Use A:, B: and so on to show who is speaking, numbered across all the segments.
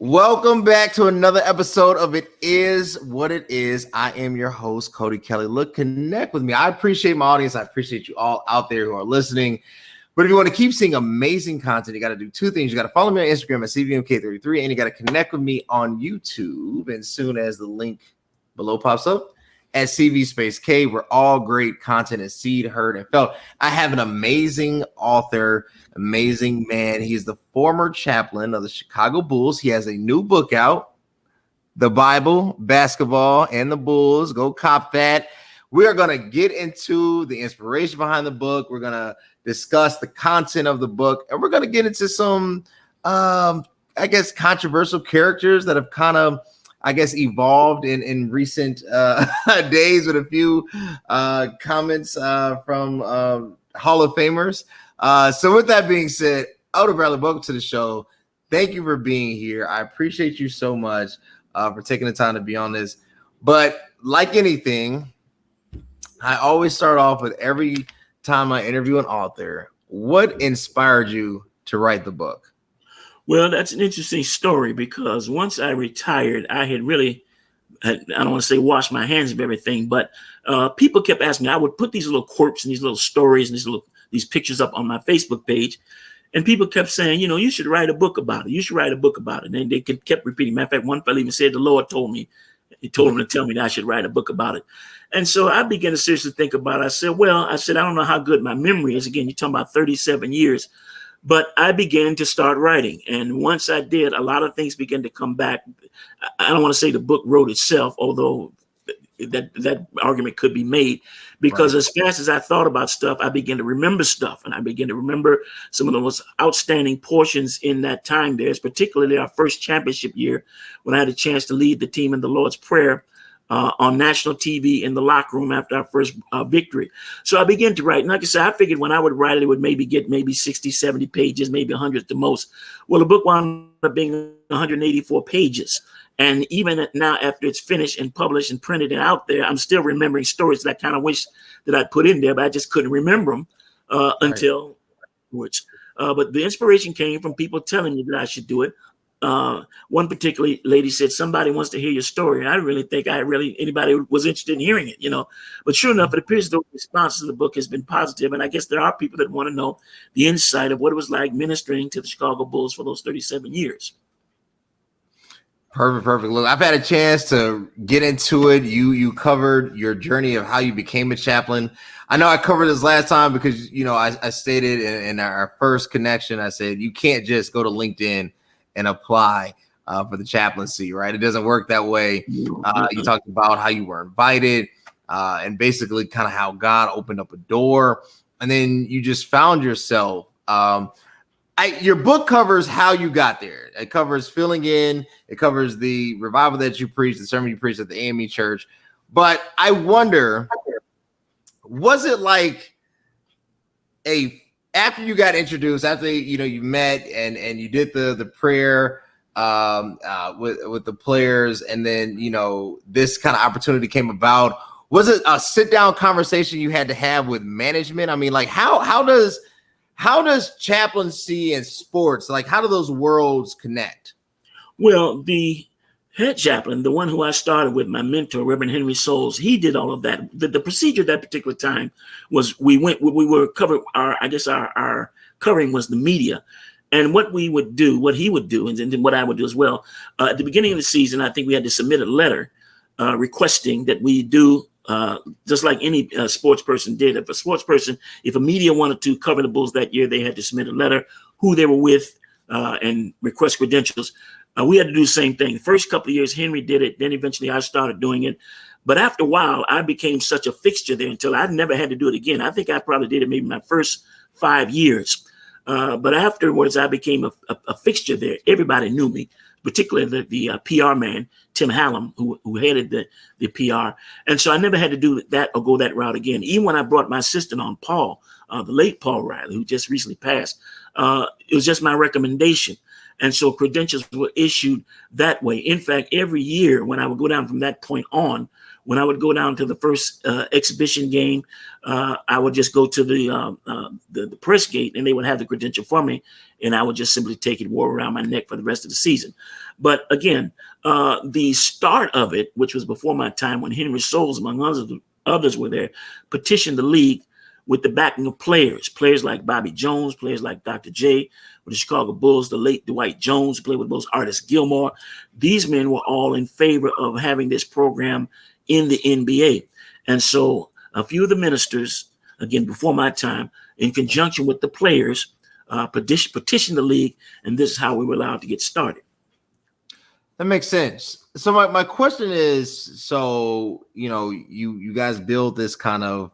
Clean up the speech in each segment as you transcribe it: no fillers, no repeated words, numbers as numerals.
A: Welcome back to another episode of It Is What It Is. I am your host, Cody Kelly. Look, connect with me. I appreciate my audience. I appreciate you all out there who are listening. But if you want to keep seeing amazing content, you got to do two things. You got to follow me on Instagram at CVMK33, and you got to connect with me on YouTube. And soon as the link below pops up, at CV Space K, where all great content is seen, heard, and felt. I have an amazing author, amazing man. He's the former chaplain of the Chicago Bulls. He has a new book out, The Bible, Basketball, and the Bulls. Go cop that. We are going to get into the inspiration behind the book. We're going to discuss the content of the book, and we're going to get into some, controversial characters that have kind of evolved in recent days with a few comments from Hall of Famers. So with that being said, Elder Bradley, welcome to the show. Thank you for being here. I appreciate you so much for taking the time to be on this. But like anything, I always start off with every time I interview an author, what inspired you to write the book?
B: Well, that's an interesting story because once I retired, I had really, I don't want to say wash my hands of everything, but people kept asking me. I would put these little quirks and these little stories and these pictures up on my Facebook page. And people kept saying, you should write a book about it. You should write a book about it. And they kept repeating. Matter of fact, one fellow even said, the Lord told me. He told him to tell me that I should write a book about it. And so I began to seriously think about it. I said, I don't know how good my memory is. Again, you're talking about 37 years. But I began to start writing. And once I did, a lot of things began to come back. I don't want to say the book wrote itself, although that argument could be made, because As fast as I thought about stuff, I began to remember stuff. And I began to remember some of the most outstanding portions in that time there, particularly our first championship year when I had a chance to lead the team in the Lord's Prayer on national TV in the locker room after our first victory. So I began to write. And like I said, I figured when I would write it, it would maybe get 60, 70 pages, maybe 100 at the most. Well, the book wound up being 184 pages. And even now, after it's finished and published and printed and out there, I'm still remembering stories that I kind of wish that I'd put in there, but I just couldn't remember them until which. But the inspiration came from people telling me that I should do it. One particular lady said, somebody wants to hear your story. And I didn't really think anybody was interested in hearing it, But sure enough, it appears the response to the book has been positive. And I guess there are people that want to know the insight of what it was like ministering to the Chicago Bulls for those 37 years.
A: Perfect. Look, I've had a chance to get into it. You covered your journey of how you became a chaplain. I know I covered this last time because, I stated in our first connection, I said, you can't just go to LinkedIn and apply for the chaplaincy, right? It doesn't work that way. You talked about how you were invited and basically kind of how God opened up a door. And then you just found yourself. Your book covers how you got there. It covers filling in. It covers the revival that you preached, the sermon you preached at the AME church. But I wonder, was it like after you got introduced, after you met and you did the prayer with the players, and then this kind of opportunity came about? Was it a sit down conversation you had to have with management? I mean, like how does chaplaincy and sports, like how do those worlds connect?
B: Well, the head chaplain, the one who I started with, my mentor, Reverend Henry Souls, he did all of that. The procedure at that particular time was we were covered. Our covering was the media. And what he would do, and then what I would do as well, at the beginning of the season, I think we had to submit a letter requesting that we do just like any sports person did. If a media wanted to cover the Bulls that year, they had to submit a letter, who they were with, and request credentials. We had to do the same thing. The first couple of years, Henry did it. Then eventually I started doing it. But after a while, I became such a fixture there until I never had to do it again. I think I probably did it maybe my first 5 years. But afterwards, I became a fixture there. Everybody knew me, particularly the PR man, Tim Hallam, who headed the PR. And so I never had to do that or go that route again. Even when I brought my assistant on, Paul, the late Paul Riley, who just recently passed, it was just my recommendation. And so credentials were issued that way. In fact, every year when I would go down from that point on, when I would go down to the first exhibition game, I would just go to the press gate, and they would have the credential for me, and I would just simply take it, wore around my neck for the rest of the season. But again, the start of it, which was before my time, when Henry Souls, among others were there, petitioned the league with the backing of players like Bobby Jones, players like Dr. J with the Chicago Bulls, the late Dwight Jones, who played with both Artis Gilmore. These men were all in favor of having this program in the NBA. And so a few of the ministers, again, before my time, in conjunction with the players, petitioned the league, and this is how we were allowed to get started.
A: That makes sense. So my question is, so, you guys build this kind of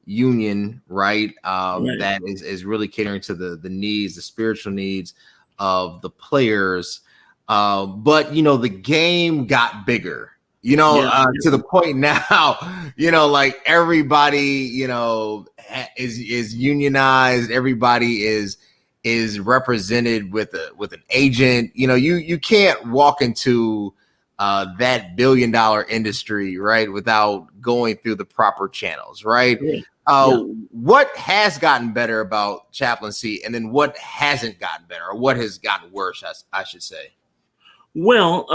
A: union, right?
B: Right.
A: That is really catering to the needs, the spiritual needs of the players. But the game got bigger, to the point now, like everybody, is unionized. Everybody is represented with an agent. You can't walk into that $1 billion industry, right, without going through the proper channels, right? What has gotten better about chaplaincy, and then what hasn't gotten better, or what has gotten worse, I should say?
B: Well,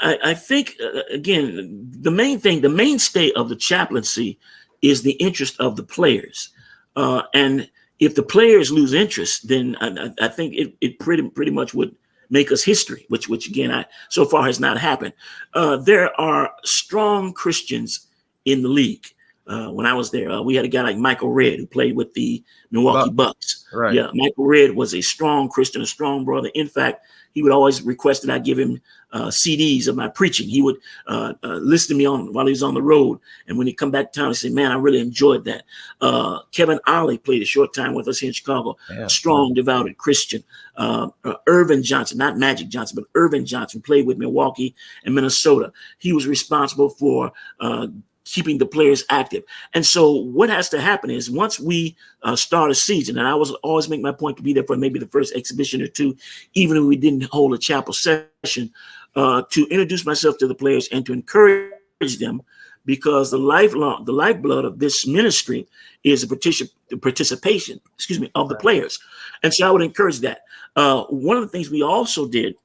B: I think, again, the mainstay of the chaplaincy is the interest of the players. And if the players lose interest, then I think it pretty much would make us history, which again, so far has not happened. There are strong Christians in the league. When I was there, we had a guy like Michael Redd, who played with the Milwaukee Bucks.
A: Right.
B: Yeah, Michael Redd was a strong Christian, a strong brother. In fact, he would always request that I give him CDs of my preaching. He would listen to me while he was on the road. And when he come back to town, he said, "Man, I really enjoyed that." Kevin Ollie played a short time with us here in Chicago. Yeah. Strong, devoted Christian. Irvin Johnson, not Magic Johnson, but Irvin Johnson, played with Milwaukee and Minnesota. He was responsible for keeping the players active. And so what has to happen is, once we start a season, and I was always make my point to be there for maybe the first exhibition or two, even if we didn't hold a chapel session, to introduce myself to the players and to encourage them, because the lifeblood of this ministry is the participation, of the players. And so I would encourage that. One of the things we also did,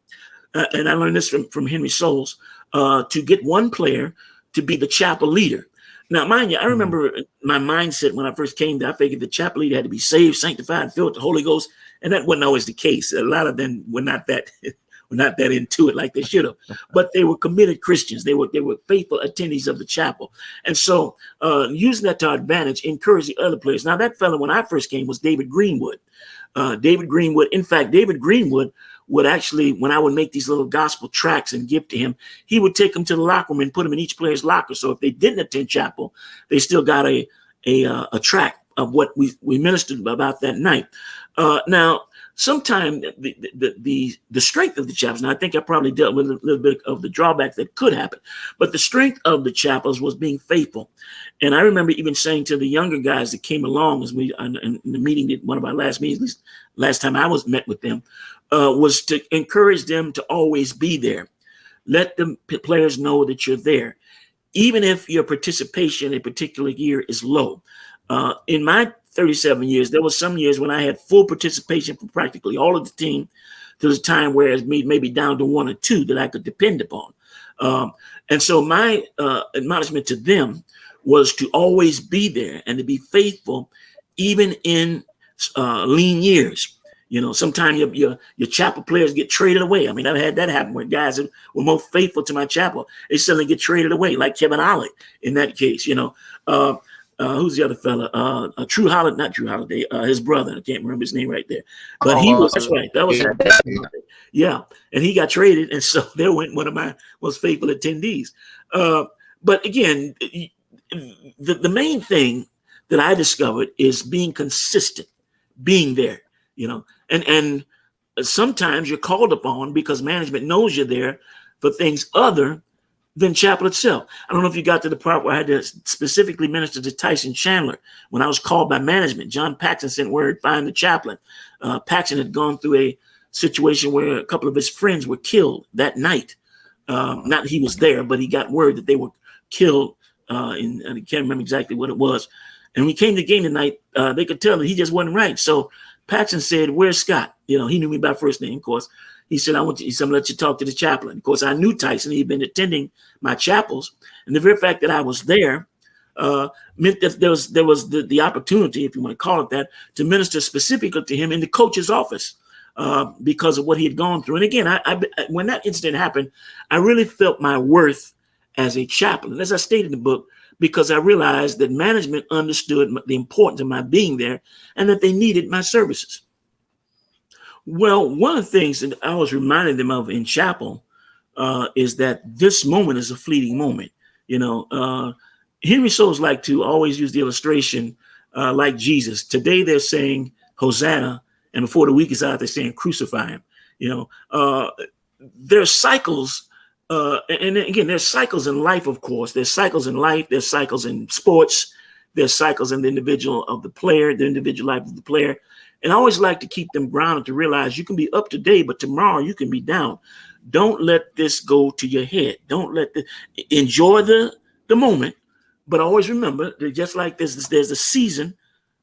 B: and I learned this from Henry Souls, to get one player to be the chapel leader. Now, mind you, I remember my mindset when I first came there. I figured the chapel leader had to be saved, sanctified, filled with the Holy Ghost, and that wasn't always the case. A lot of them were not that into it like they should have, but they were committed Christians. They were faithful attendees of the chapel, and so using that to our advantage, encourage the other players. Now, that fellow when I first came was David Greenwood. In fact, David Greenwood would actually, when I would make these little gospel tracts and give to him, he would take them to the locker room and put them in each player's locker. So if they didn't attend chapel, they still got a tract of what we ministered about that night. Now, sometimes the strength of the chapels, and I think I probably dealt with a little bit of the drawback that could happen, but the strength of the chapels was being faithful. And I remember even saying to the younger guys that came along as we in the meeting, one of our last meetings, at least last time I met with them, was to encourage them to always be there. Let the players know that you're there, even if your participation in a particular year is low. In my 37 years, there were some years when I had full participation from practically all of the team, to the time where it's maybe down to one or two that I could depend upon. And so my admonishment to them was to always be there and to be faithful, even in lean years. Sometimes your chapel players get traded away. I mean, I've had that happen where guys that were more faithful to my chapel, they suddenly get traded away, like Kevin Ollie in that case. Who's the other fella? Not True Holiday, his brother. I can't remember his name right there. But he was, that's right. That was yeah. And he got traded. And so there went one of my most faithful attendees. But again, the main thing that I discovered is being consistent, being there, and sometimes you're called upon because management knows you're there for things other than chapel itself. I don't know if you got to the part where I had to specifically minister to Tyson Chandler when I was called by management. John Paxson sent word, find the chaplain. Paxson had gone through a situation where a couple of his friends were killed that night. Not that he was there, but he got word that they were killed and I can't remember exactly what it was. And when he came to the game tonight, they could tell that he just wasn't right. So Paxson said, "Where's Scott?" He knew me by first name, of course. He said, "I'm going to let you talk to the chaplain." Of course, I knew Tyson. He'd been attending my chapels. And the very fact that I was there meant that there was the opportunity, if you want to call it that, to minister specifically to him in the coach's office because of what he had gone through. And again, I when that incident happened, I really felt my worth as a chaplain, as I stated in the book, because I realized that management understood the importance of my being there and that they needed my services. Well, one of the things that I was reminding them of in chapel is that this moment is a fleeting moment. Henry Souls like to always use the illustration like Jesus. Today they're saying Hosanna, and before the week is out, they're saying crucify him. There are cycles. And again, there's cycles in life, of course. There's cycles in life. There's cycles in sports. There's cycles in the individual of the player, the individual life of the player. And I always like to keep them grounded to realize you can be up today, but tomorrow you can be down. Don't let this go to your head. Don't let enjoy the moment, but always remember that just like there's a season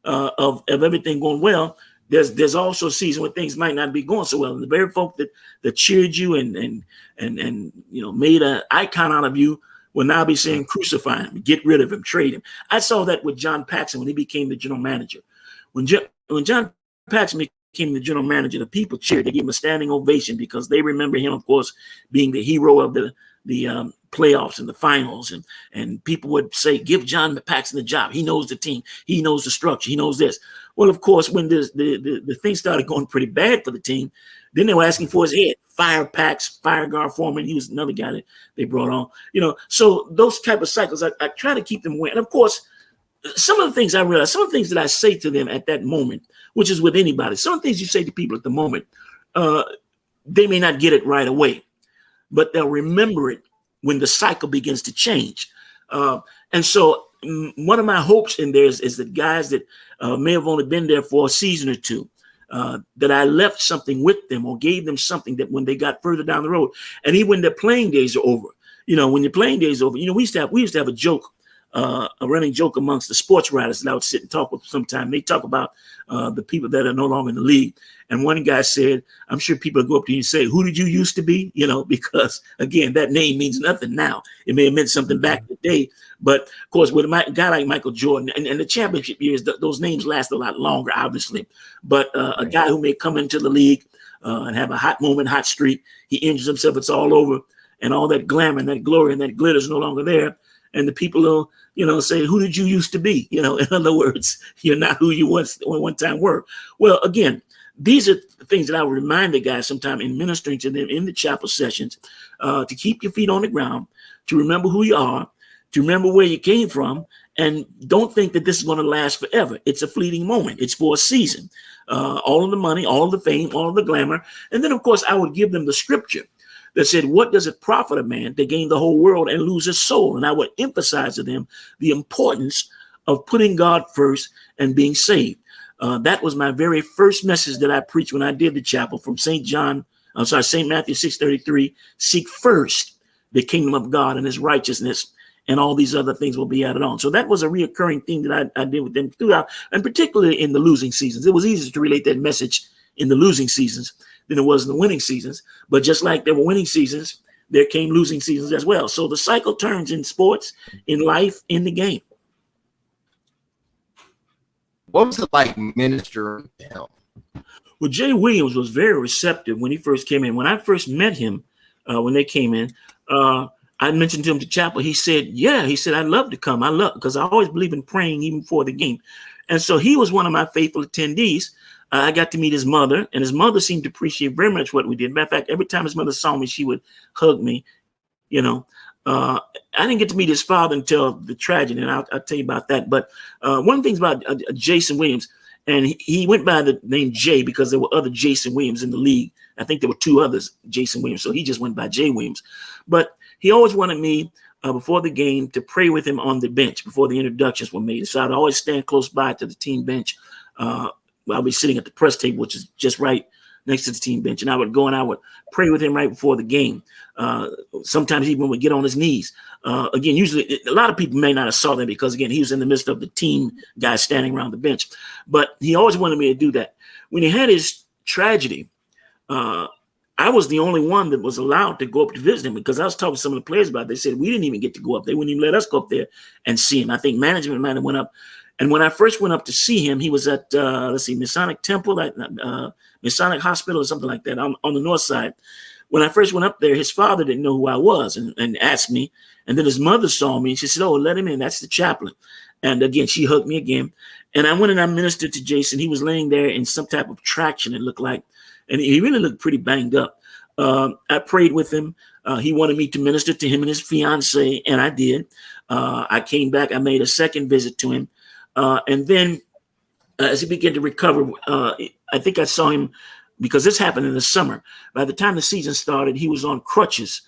B: of everything going well. There's also a season where things might not be going so well. And the very folk that cheered you and made an icon out of you will now be saying crucify him, get rid of him, trade him. I saw that with John Paxson when he became the general manager. When John Paxson became the general manager, the people cheered. They gave him a standing ovation because they remember him, of course, being the hero of the playoffs and the finals. And people would say, give John Paxson the job. He knows the team. He knows the structure. He knows this. Well, of course, when the thing started going pretty bad for the team, then they were asking for his head. Fire Pax, fire Gar Foreman. He was another guy that they brought on. So those type of cycles, I try to keep them away. And of course, some of the things I realize, some of the things that I say to them at that moment, which is with anybody, some of the things you say to people at the moment, they may not get it right away, but they'll remember it when the cycle begins to change. And so one of my hopes in there is that guys that may have only been there for a season or two, that I left something with them or gave them something that when they got further down the road, and even when their playing days are over, when your playing days are over, we used to have a joke, a running joke amongst the sports writers that I would sit and talk with sometime. They talk about the people that are no longer in the league. And one guy said, I'm sure people will go up to you and say, who did you used to be? Because again, that name means nothing now. It may have meant something back in the day. But of course, with a guy like Michael Jordan and the championship years, those names last a lot longer, obviously. But a guy who may come into the league and have a hot moment, hot streak, he injures himself, it's all over. And all that glamour and that glory and that glitter is no longer there. And the people will, say, who did you used to be? In other words, you're not who you one time were. Well, again, these are the things that I would remind the guys sometime in ministering to them in the chapel sessions, to keep your feet on the ground, to remember who you are, to remember where you came from, and don't think that this is going to last forever. It's a fleeting moment. It's for a season. All of the money, all of the fame, all of the glamour. And then, of course, I would give them the scripture that said, what does it profit a man to gain the whole world and lose his soul? And I would emphasize to them the importance of putting God first and being saved. That was my very first message that I preached when I did the chapel from St. Matthew 6:33, seek first the kingdom of God and his righteousness, and all these other things will be added on. So that was a reoccurring thing that I did with them throughout, and particularly in the losing seasons. It was easier to relate that message in the losing seasons than it was in the winning seasons. But just like there were winning seasons, there came losing seasons as well. So the cycle turns in sports, in life, in the game.
A: What was it like ministering to him?
B: Well, Jay Williams was very receptive when he first came in. When I first met him, when they came in, I mentioned to him to chapel. He said, I'd love to come. Because I always believe in praying even before the game. And so he was one of my faithful attendees. I got to meet his mother, and his mother seemed to appreciate very much what we did. Matter of fact, every time his mother saw me, she would hug me. I didn't get to meet his father until the tragedy, and I'll tell you about that. But one of the things about Jason Williams, and he went by the name Jay because there were other Jason Williams in the league. I think there were two others, Jason Williams, so he just went by Jay Williams. But he always wanted me before the game to pray with him on the bench before the introductions were made. So I'd always stand close by to the team bench. I'll be sitting at the press table, which is just right next to the team bench, and I would go and I would pray with him right before the game. Sometimes he even would get on his knees. Again, usually a lot of people may not have saw that because, again, he was in the midst of the team guys standing around the bench. But he always wanted me to do that. When he had his tragedy, I was the only one that was allowed to go up to visit him because I was talking to some of the players about it. They said we didn't even get to go up. They wouldn't even let us go up there and see him. I think management might have went up. And when I first went up to see him, he was at, Masonic Temple, Masonic Hospital or something like that on the north side. When I first went up there, his father didn't know who I was and asked me. And then his mother saw me and she said, "Oh, let him in. That's the chaplain." And again, she hugged me again. And I went and I ministered to Jason. He was laying there in some type of traction, it looked like. And he really looked pretty banged up. I prayed with him. He wanted me to minister to him and his fiance, and I did. I came back. I made a second visit to him. And then as he began to recover, I think I saw him because this happened in the summer. By the time the season started, he was on crutches.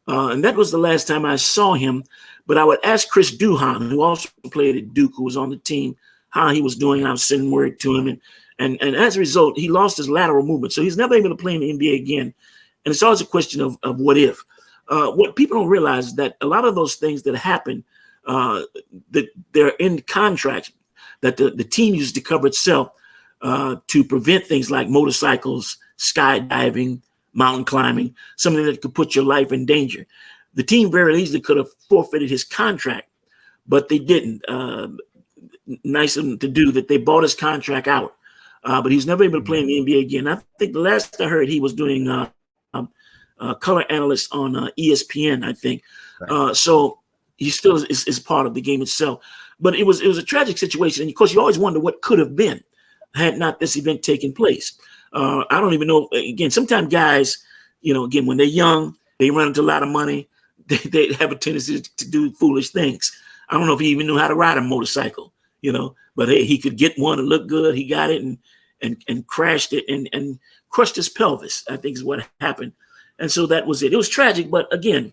B: And that was the last time I saw him. But I would ask Chris Duhan, who also played at Duke, who was on the team, how he was doing. I was sending word to him. And as a result, he lost his lateral movement. So he's never able to play in the NBA again. And it's always a question of what if. What people don't realize is that a lot of those things that happen, that they're in contracts that the team uses to cover itself to prevent things like motorcycles, skydiving, mountain climbing, something that could put your life in danger. The team very easily could have forfeited his contract, but they didn't. Nice of them to do that. They bought his contract out. But he's never able to play in the NBA again. I think the last I heard, he was doing color analyst on ESPN, I think.
A: Right.
B: So he still is part of the game itself. But it was a tragic situation. And of course, you always wonder what could have been had not this event taken place. I don't even know. Again, sometimes guys, again, when they're young, they run into a lot of money. They have a tendency to do foolish things. I don't know if he even knew how to ride a motorcycle, but hey, he could get one and look good. He got it and crashed it and crushed his pelvis, I think is what happened. And so that was it. It was tragic, but again,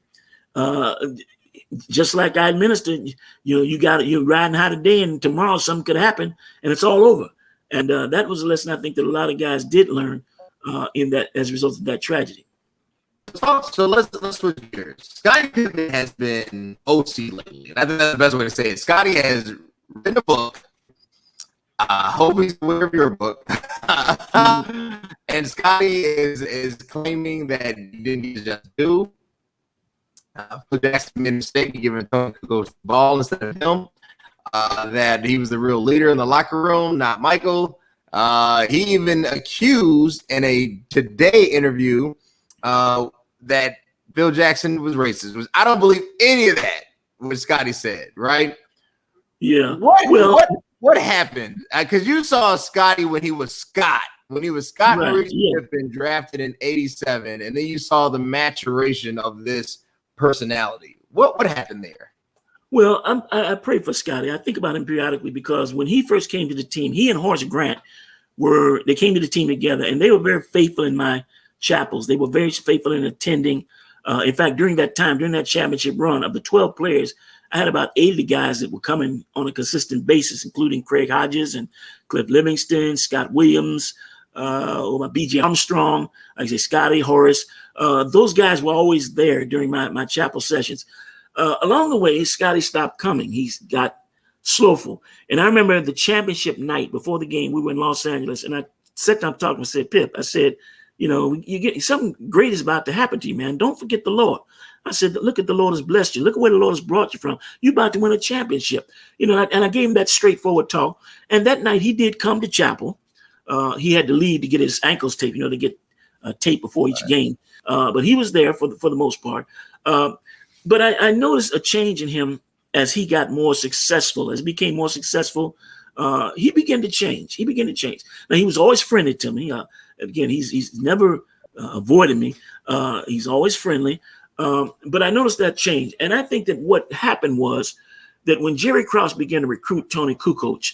B: just like I administered, you're riding high today and tomorrow something could happen and it's all over. And that was a lesson I think that a lot of guys did learn in that as a result of that tragedy.
A: So let's switch gears. Scottie Pippen has been OC lately, and I think that's the best way to say it. Scottie has written a book. Hope he's aware of your book. And Scottie is claiming that he didn't get his just due. Phil Jackson made a mistake in giving Tony Kukoc the ball instead of him. That he was the real leader in the locker room, not Michael. He even accused in a Today interview that Phil Jackson was racist. I don't believe any of that, what Scottie said, right?
B: Yeah.
A: What happened? Because you saw Scottie when he was Scott. When he was Scott Maurice Pippen, drafted in '87, and then you saw the maturation of this personality. What happened there?
B: Well, I pray for Scottie. I think about him periodically because when he first came to the team, he and Horace Grant they came to the team together, and they were very faithful in my chapels. They were very faithful in attending. In fact, during that championship run of the 12 players, I had about 80 guys that were coming on a consistent basis, including Craig Hodges and Cliff Livingston, Scott Williams, B.J. Armstrong, like I say, Scottie, Horace. Those guys were always there during my chapel sessions. Along the way, Scottie stopped coming. He's got slowful. And I remember the championship night before the game, we were in Los Angeles, and I sat down talking and said, "Pip," I said, you get something great is about to happen to you, man. Don't forget the Lord. I said, look at the Lord has blessed you. Look at where the Lord has brought you from. You're about to win a championship. And I gave him that straightforward talk. And that night he did come to chapel. He had to leave to get his ankles taped, to get tape before each game. But he was there for the most part. But I noticed a change in him as he got more successful, as he became more successful. He began to change. Now, he was always friendly to me. Again, he's never avoided me. He's always friendly. But I noticed that change. And I think that what happened was that when Jerry Krause began to recruit Tony Kukoc,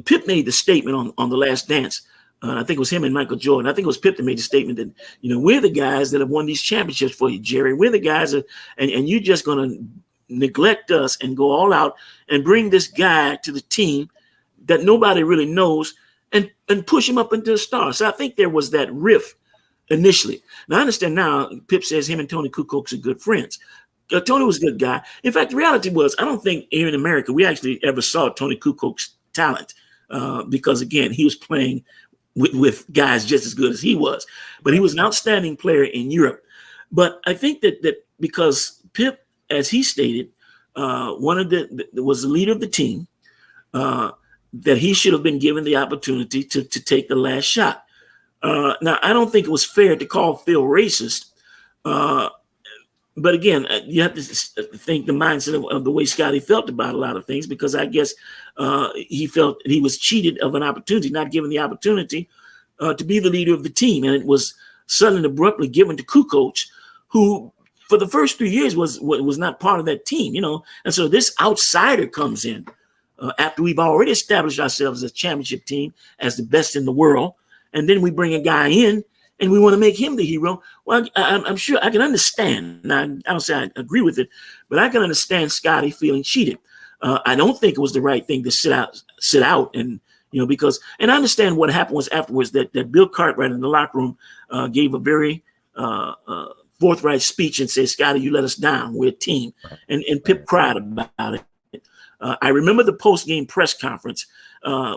B: Pip made the statement on The Last Dance. I think it was him and Michael Jordan. I think it was Pip that made the statement that, we're the guys that have won these championships for you, Jerry. We're the guys and you're just going to neglect us and go all out and bring this guy to the team that nobody really knows. and push him up into a star. So I think there was that rift initially. Now I understand now Pip says him and Tony Kukoc are good friends. Tony was a good guy. In fact, the reality was I don't think here in America we actually ever saw Tony Kukoc's talent because, again, he was playing with guys just as good as he was. But he was an outstanding player in Europe. But I think that because Pip, as he stated, was the leader of the team, that he should have been given the opportunity to take the last shot. Now, I don't think it was fair to call Phil racist. But again, you have to think the mindset of the way Scotty felt about a lot of things, because I guess he felt he was cheated of an opportunity, not given the opportunity to be the leader of the team. And it was suddenly abruptly given to Kukoc, who for the first 3 years was not part of that team, And so this outsider comes in after we've already established ourselves as a championship team, as the best in the world. And then we bring a guy in and we want to make him the hero. Well, I'm sure I can understand. Now, I don't say I agree with it, but I can understand Scotty feeling cheated. I don't think it was the right thing to sit out, and because I understand what happened was afterwards that Bill Cartwright in the locker room gave a very forthright speech and said, "Scotty, you let us down. We're a team," and Pip cried about it. I remember the post-game press conference.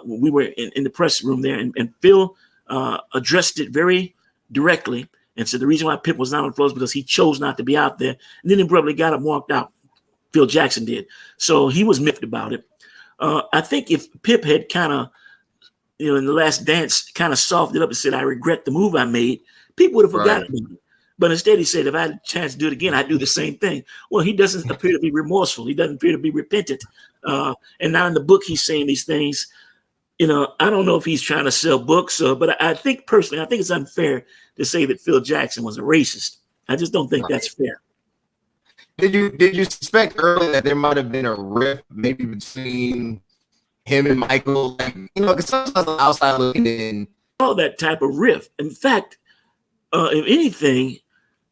B: We were in the press room there, and Phil addressed it very directly and said the reason why Pip was not on the floor is because he chose not to be out there. And then abruptly got up and walked out. Phil Jackson did. So he was miffed about it. I think if Pip had kind of, in the last dance, kind of softened it up and said, "I regret the move I made," people would have forgotten about it. But instead he said, "If I had a chance to do it again, I'd do the same thing." Well, he doesn't appear to be remorseful. He doesn't appear to be repentant. And now in the book, he's saying these things. I don't know if he's trying to sell books, but I think personally, I think it's unfair to say that Phil Jackson was a racist. I just don't think that's fair.
A: Did you suspect earlier that there might have been a rift maybe between him and Michael? Because sometimes on the outside looking in,
B: all that type of rift. In fact, if anything,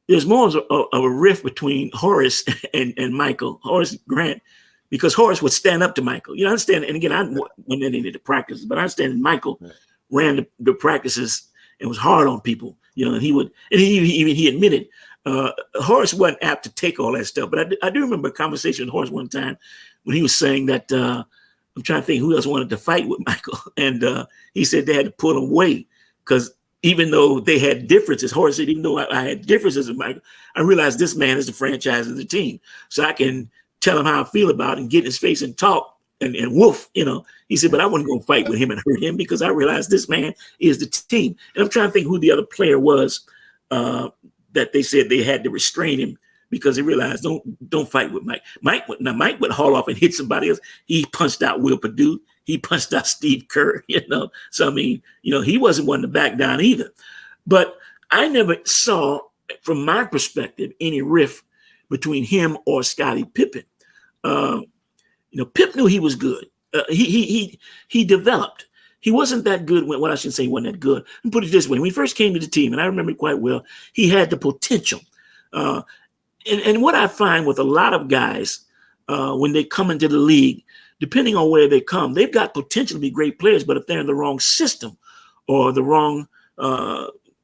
B: there's more of a rift between Horace and Michael, Horace Grant. Because Horace would stand up to Michael. I understand. And again, I went into the practices, but I understand that Michael ran the practices and was hard on people, and he admitted Horace wasn't apt to take all that stuff. But I do remember a conversation with Horace one time when he was saying that I'm trying to think who else wanted to fight with Michael. And he said they had to pull him away because even though they had differences, Horace said, even though I had differences with Michael, I realized this man is the franchise of the team. So I can tell him how I feel about it and get in his face and talk and woof, He said, but I wouldn't go fight with him and hurt him because I realized this man is the team. And I'm trying to think who the other player was that they said they had to restrain him because they realized don't fight with Mike. Mike would haul off and hit somebody else. He punched out Will Perdue. He punched out Steve Kerr, So, I mean, he wasn't one to back down either. But I never saw, from my perspective, any rift between him or Scottie Pippen. Pip knew he was good. He developed. He wasn't that good when I shouldn't say he wasn't that good. Let me put it this way. When he first came to the team, and I remember it quite well, he had the potential. And what I find with a lot of guys when they come into the league, depending on where they come, they've got potential to be great players, but if they're in the wrong system or the wrong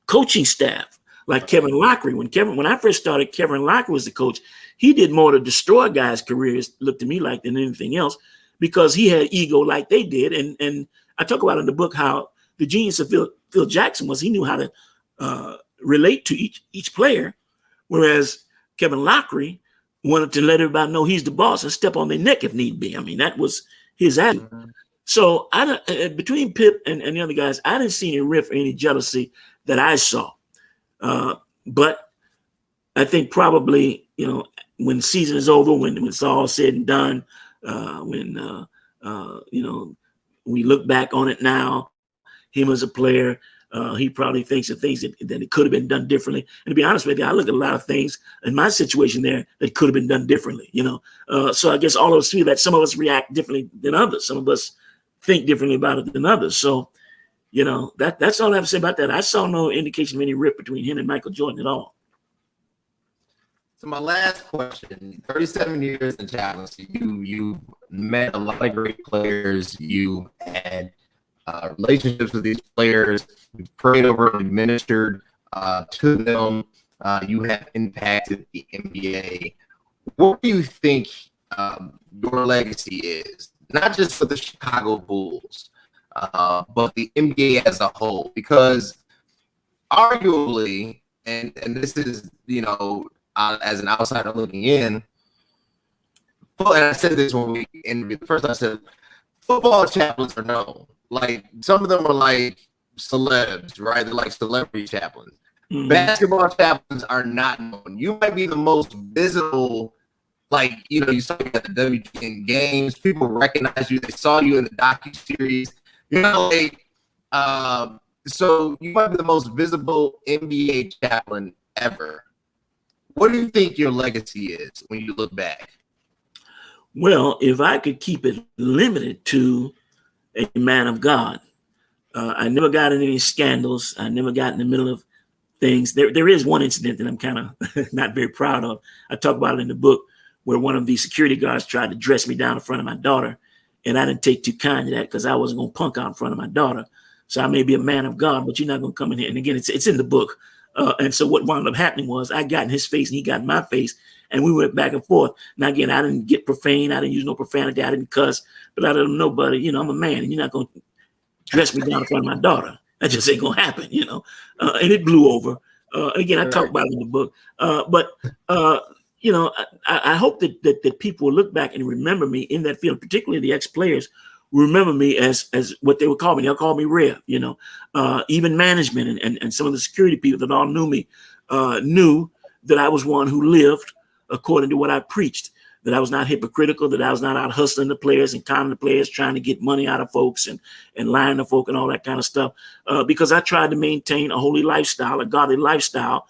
B: coaching staff, like Kevin Lockery. When I first started, Kevin Lockery was the coach. He did more to destroy guys' careers, looked to me like, than anything else, because he had ego like they did. And I talk about in the book how the genius of Phil Jackson was he knew how to relate to each player, whereas Kevin Lockery wanted to let everybody know he's the boss and step on their neck if need be. I mean, that was his attitude. Mm-hmm. So between Pip and the other guys, I didn't see any rift or any jealousy that I saw. But I think probably, when the season is over, when it's all said and done, when we look back on it now, him as a player, he probably thinks of things that it could have been done differently. And to be honest with you, I look at a lot of things in my situation there that could have been done differently, So I guess all of us feel that some of us react differently than others. Some of us think differently about it than others. So, that's all I have to say about that. I saw no indication of any rift between him and Michael Jordan at all.
A: So my last question, 37 years in chaplaincy, you met a lot of great players. You had relationships with these players. You've prayed over and ministered to them. You have impacted the NBA. What do you think your legacy is, not just for the Chicago Bulls, but the NBA as a whole? Because arguably, and this is, as an outsider looking in, and I said this when we interviewed the first time, I said, football chaplains are known. Like, some of them are like celebs, right? They're like celebrity chaplains. Mm-hmm. Basketball chaplains are not known. You might be the most visible. Like, you saw you at the WGN games. People recognize you. They saw you in the docuseries. So you might be the most visible NBA chaplain ever. What do you think your legacy is when you look back?
B: Well, if I could keep it limited to a man of God, I never got in any scandals. I never got in the middle of things. There is one incident that I'm kind of not very proud of. I talk about it in the book, where one of the security guards tried to dress me down in front of my daughter. And I didn't take too kind to that because I wasn't going to punk out in front of my daughter. So I may be a man of God, but you're not going to come in here. And again, it's in the book. And so what wound up happening was I got in his face and he got in my face. And we went back and forth. Now, again, I didn't get profane. I didn't use no profanity. I didn't cuss. But I let him know, buddy, I'm a man. And you're not going to dress me down in front of my daughter. That just ain't going to happen, And it blew over. Again, I talk about it in the book. I hope that people will look back and remember me in that field, particularly the ex-players remember me as what they would call me. They'll call me Rev, even management and some of the security people that all knew me knew that I was one who lived according to what I preached, that I was not hypocritical, that I was not out hustling the players and conning the players, trying to get money out of folks and lying to folk and all that kind of stuff, because I tried to maintain a holy lifestyle, a godly lifestyle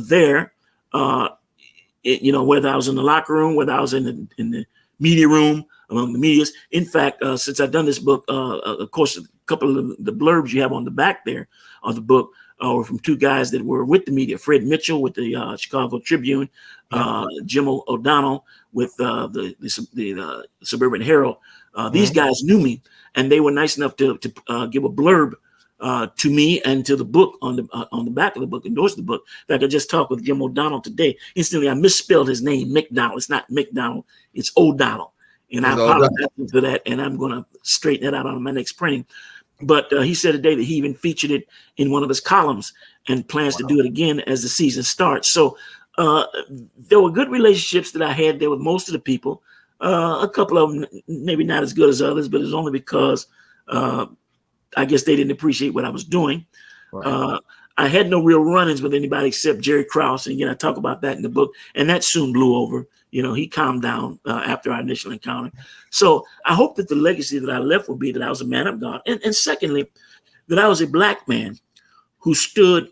B: there. Whether I was in the locker room, whether I was in the media room, among the medias. In fact, since I've done this book, of course, a couple of the blurbs you have on the back there of the book were from two guys that were with the media: Fred Mitchell with the Chicago Tribune, Jim O'Donnell with the Suburban Herald. These guys knew me, and they were nice enough to give a blurb to me and to the book on the back of the book, endorse the book. In fact, I just talked with Jim O'Donnell today. Instantly, I misspelled his name, McDonald. It's not McDonald, it's O'Donnell. And I apologize for that, and I'm going to straighten that out on my next printing. But he said today that he even featured it in one of his columns and plans to do it again as the season starts. So there were good relationships that I had there with most of the people. A couple of them maybe not as good as others, but it's only because I guess they didn't appreciate what I was doing. Right. I had no real run-ins with anybody except Jerry Krause. And again, I talk about that in the book. And that soon blew over. He calmed down after our initial encounter. So I hope that the legacy that I left will be that I was a man of God. And secondly, that I was a black man who stood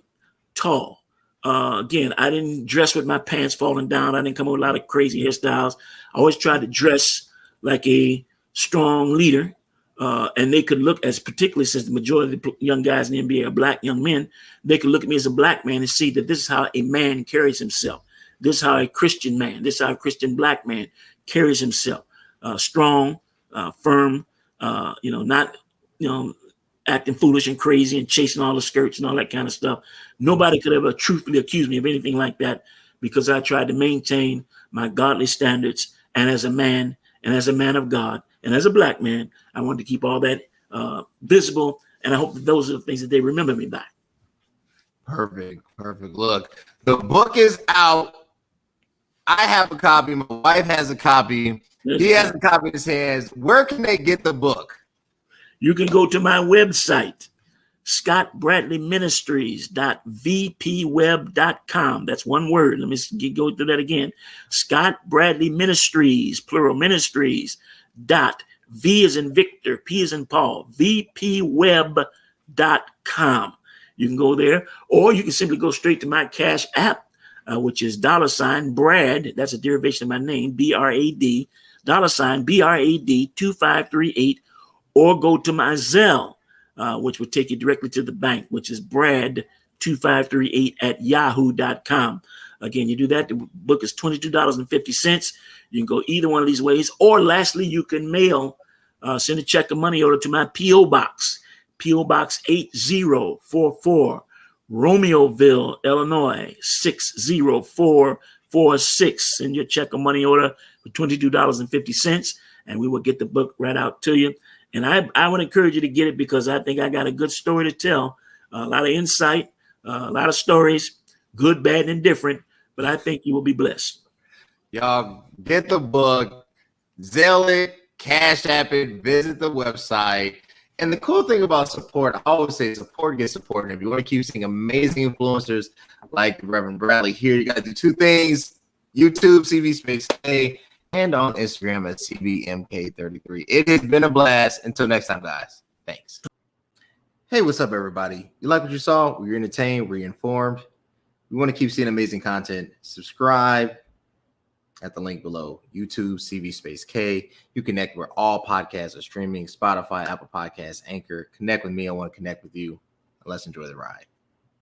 B: tall. Again, I didn't dress with my pants falling down. I didn't come up with a lot of crazy hairstyles. I always tried to dress like a strong leader. And they could look, as particularly since the majority of the young guys in the NBA are black young men, they could look at me as a black man and see that this is how a man carries himself. This is how a Christian man, this is how a Christian black man carries himself. Strong, firm, not, acting foolish and crazy and chasing all the skirts and all that kind of stuff. Nobody could ever truthfully accuse me of anything like that because I tried to maintain my godly standards. And as a man and as a man of God and as a black man, I wanted to keep all that visible. And I hope that those are the things that they remember me by.
A: Perfect. Look, the book is out. I have a copy. My wife has a copy. He has a copy in his hands. Where can they get the book?
B: You can go to my website, scottbradleyministries.vpweb.com. That's one word. Let me go through that again. Scott Bradley Ministries, plural ministries, V as in Victor, P as in Paul, vpweb.com. You can go there, or you can simply go straight to my Cash App, which is $Brad. That's a derivation of my name, BRAD, $BRAD 2538, or go to my Zelle, which will take you directly to the bank, which is Brad2538 at yahoo.com. Again, you do that. The book is $22.50. You can go either one of these ways. Or lastly, you can mail send a check or money order to my P.O. Box, P.O. Box 8044, Romeoville, Illinois, 60446. Send your check or money order for $22.50, and we will get the book right out to you. And I would encourage you to get it because I think I got a good story to tell, a lot of insight, a lot of stories, good, bad, and different, but I think you will be blessed.
A: Y'all get the book, Zelle it, Cash App it, visit the website. And the cool thing about support, I always say support gets support. And if you want to keep seeing amazing influencers like the Reverend Bradley here, you got to do two things: YouTube, CV Space K, and on Instagram at CBMK33. It has been a blast. Until next time, guys. Thanks. Hey, what's up, everybody? You like what you saw? Were you entertained? Were you informed? We want to keep seeing amazing content. Subscribe at the link below. YouTube, CV Space K. You connect where all podcasts are streaming: Spotify, Apple Podcasts, Anchor. Connect with me. I want to connect with you. Let's enjoy the ride.